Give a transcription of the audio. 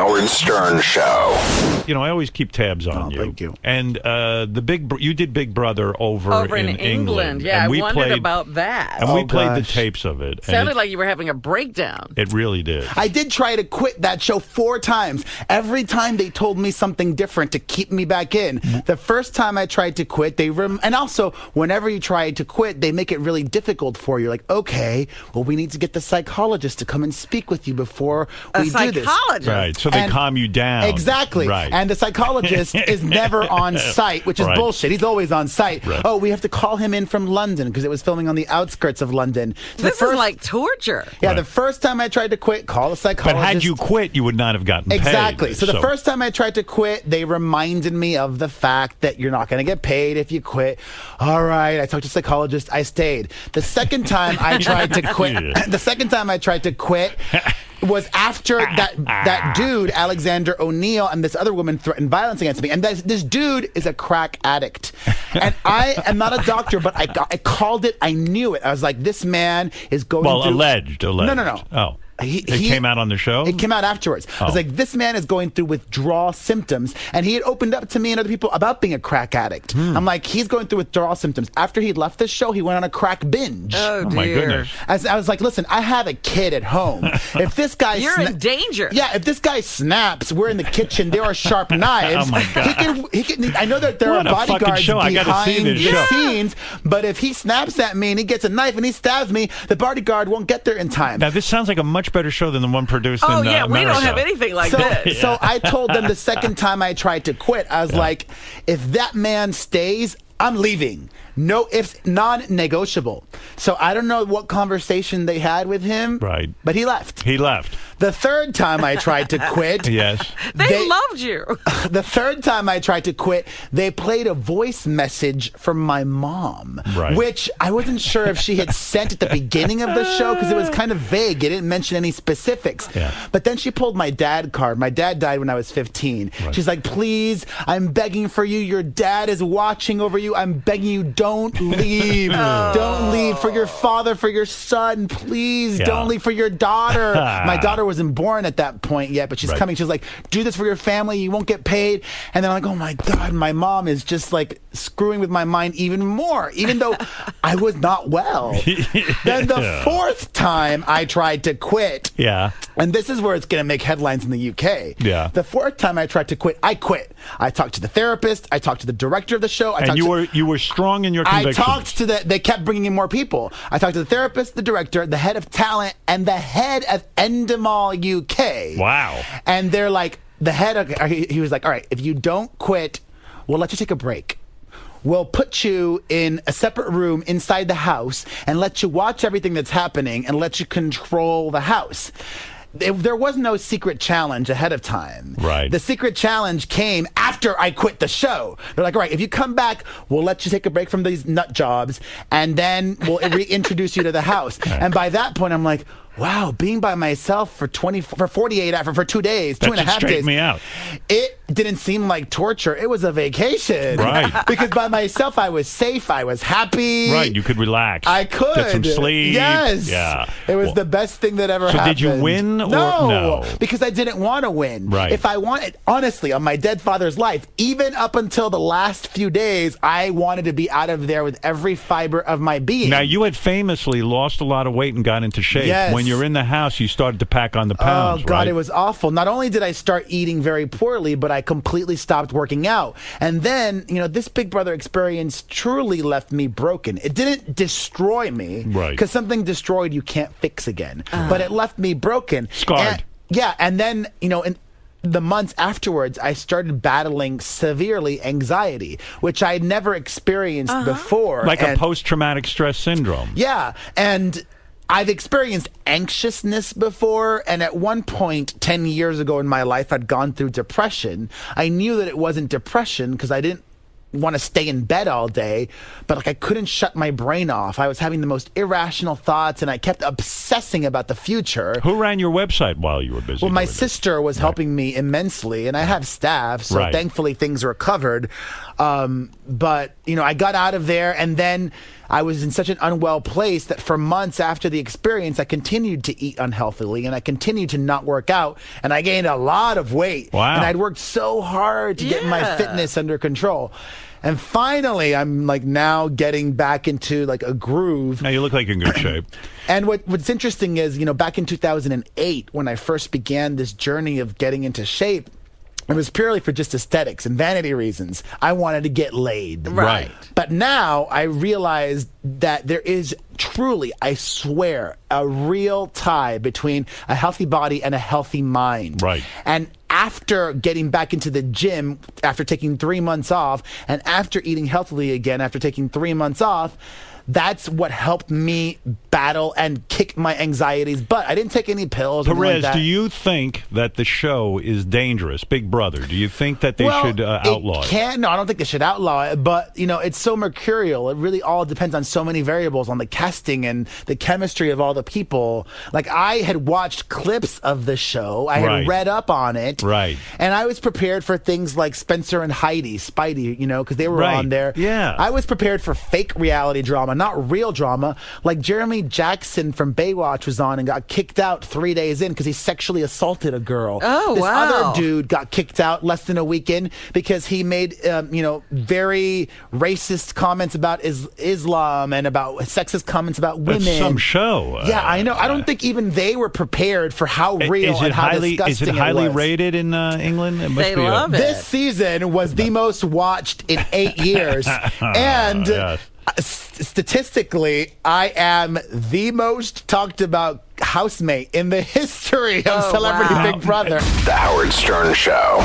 Howard Stern Show. You know, I always keep tabs on you. Thank you. And you did Big Brother over in England. Yeah, and I wondered about that. And we played the tapes of it. Sounded like you were having a breakdown. It really did. I did try to quit that show 4 times. Every time they told me something different to keep me back in. The first time I tried to quit, and also whenever you try to quit, they make it really difficult for you. Like, okay, well, we need to get the psychologist to come and speak with you before we do this. Right, so they calm you down. Exactly. Right. And the psychologist is never on site, which is bullshit. He's always on site. Right. Oh, we have to call him in from London because it was filming on the outskirts of London. This is like torture. Yeah, the first time I tried to quit, call a psychologist. But had you quit, you would not have gotten paid. Exactly. So the first time I tried to quit, they reminded me of the fact that you're not going to get paid if you quit. All right, I talked to a psychologist. I stayed. The second time I tried to quit, was after that dude, Alexander O'Neill, and this other woman threatened violence against me. And this dude is a crack addict. And I am not a doctor, but I called it. I knew it. I was like, this man is going through... alleged. No. Oh. It came out on the show? It came out afterwards. I was like, this man is going through withdrawal symptoms. And he had opened up to me and other people about being a crack addict. I'm like, he's going through withdrawal symptoms. After he left the show, he went on a crack binge. Oh, dear. My goodness. I was like, listen, I have a kid at home. If this guy... You're in danger. Yeah, if this guy snaps, we're in the kitchen. There are sharp knives. Oh, my God. He can, I know that there are bodyguards behind the scenes, but if he snaps at me and he gets a knife and he stabs me, the bodyguard won't get there in time. Now, this sounds like a much better show than the one produced in America. We don't have anything like this. So I told them the second time I tried to quit, I was like, if that man stays, I'm leaving. No ifs, non-negotiable. So I don't know what conversation they had with him. Right. But he left. The third time I tried to quit. Yes. They loved you. The third time I tried to quit, they played a voice message from my mom. Right. Which I wasn't sure if she had sent at the beginning of the show because it was kind of vague. It didn't mention any specifics. Yeah. But then she pulled my dad card. My dad died when I was 15. Right. She's like, please, I'm begging for you. Your dad is watching over you. I'm begging you, don't leave. Don't leave for your father, for your son. Please don't leave for your daughter. My daughter wasn't born at that point yet, but she's coming. She's like, do this for your family. You won't get paid. And then I'm like, oh my God, my mom is just like screwing with my mind even more, even though I was not well. Then the fourth time I tried to quit. Yeah. And this is where it's going to make headlines in the UK. Yeah. The fourth time I tried to quit, I quit. I talked to the therapist. I talked to the director of the show. You were strong in your convictions. I talked to they kept bringing in more people. I talked to the therapist, the director, the head of talent, and the head of Endemol UK. Wow. And they're like, he was like, all right, if you don't quit, we'll let you take a break. We'll put you in a separate room inside the house and let you watch everything that's happening and let you control the house. There was no secret challenge ahead of time. Right. The secret challenge came after I quit the show. They're like, all right, if you come back, we'll let you take a break from these nut jobs, and then we'll reintroduce you to the house. And by that point, I'm like, wow, being by myself for 48 hours, for 2 days, that 2.5 days. straightened me out. It didn't seem like torture. It was a vacation. Right. Because by myself, I was safe. I was happy. Right. You could relax. I could. Get some sleep. Yes. Yeah. It was the best thing that ever happened. So did you win or no? Because I didn't want to win. Right. If I wanted, honestly, on my dead father's life, even up until the last few days, I wanted to be out of there with every fiber of my being. Now, you had famously lost a lot of weight and got into shape. Yes. When you're in the house, you started to pack on the pounds, Oh, God, right? It was awful. Not only did I start eating very poorly, but I completely stopped working out. And then, this Big Brother experience truly left me broken. It didn't destroy me. Right. Because something destroyed you can't fix again. But it left me broken. Scarred. And then, in the months afterwards, I started battling severely anxiety, which I had never experienced before. Like a post-traumatic stress syndrome. Yeah, and I've experienced anxiousness before, and at one point 10 years ago in my life, I'd gone through depression. I knew that it wasn't depression because I didn't want to stay in bed all day, but I couldn't shut my brain off. I was having the most irrational thoughts, and I kept obsessing about the future. Who ran your website while you were busy? Well, my sister was helping me immensely, and I have staff, so thankfully things were covered. But, I got out of there, and then I was in such an unwell place that for months after the experience, I continued to eat unhealthily and I continued to not work out, and I gained a lot of weight. Wow. And I'd worked so hard to get my fitness under control. And finally, I'm like now getting back into like a groove. Now you look like you're in good shape. And what's interesting is, back in 2008, when I first began this journey of getting into shape, it was purely for just aesthetics and vanity reasons. I wanted to get laid. Right. But now I realized that there is truly, I swear, a real tie between a healthy body and a healthy mind. Right. And after getting back into the gym, after taking 3 months off, and after eating healthily again, after taking 3 months off, that's what helped me battle and kick my anxieties. But I didn't take any pills. or anything Perez, like that. do you think that the show is dangerous? Big Brother, do you think that they should outlaw it? No, I don't think they should outlaw it. But, it's so mercurial. It really all depends on so many variables, on the casting and the chemistry of all the people. Like, I had watched clips of the show. I had read up on it. Right. And I was prepared for things like Spencer and Spidey, because they were on there. Yeah. I was prepared for fake reality drama, not real drama. Like Jeremy Jackson from Baywatch was on and got kicked out 3 days in because he sexually assaulted a girl. Oh, this wow. other dude got kicked out less than a week in because he made, very racist comments about Islam and about sexist comments about women. That's some show. Yeah, I know. I don't think even they were prepared for how real and how disgusting Is it highly was. rated in England? It must They be love it. This season was the most watched in 8 years. And Yes. statistically, I am the most talked about housemate in the history of Celebrity wow. Big Brother. The Howard Stern Show.